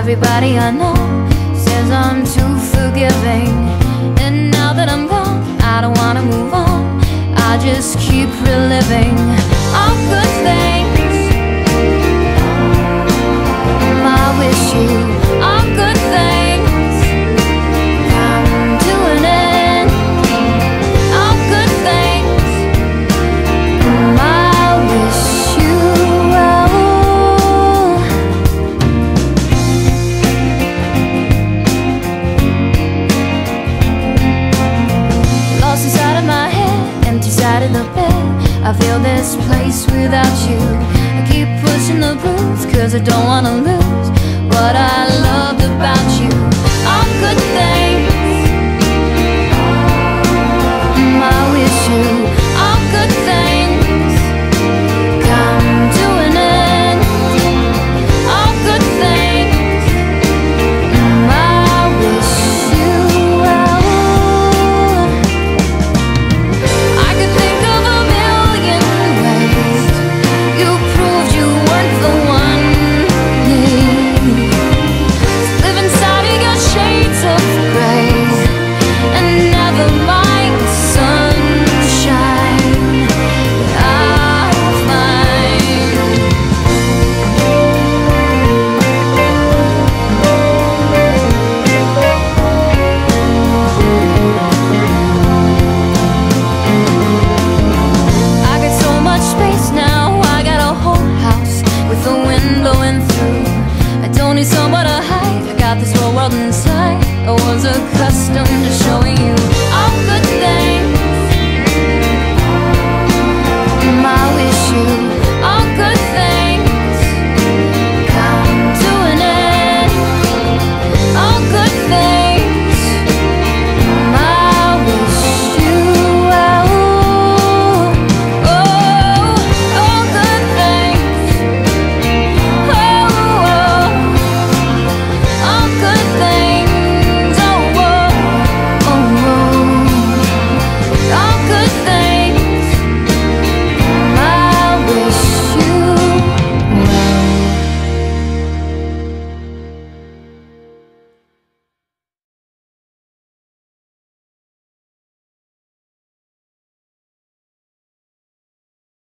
Everybody I know says I'm too forgiving, and now that I'm gone, I don't wanna move on. I just keep reliving all good things. I wish you all good things come to an end. All good things. I wish you well. Lost inside of my head, empty side of the bed. I feel this place without you. I keep pushing the blues, cause I don't wanna lose what I loved about you. All good things. I wish you all good things come to an end. All good things. I wish you well. I could think of a million ways you proved you weren't the one. Live inside of your shades of gray and never mind the sunshine that I find. I got so much space now, I got a whole house with the wind blowing through. I don't need somewhere to hide, I got this whole world inside. I was accustomed to showing you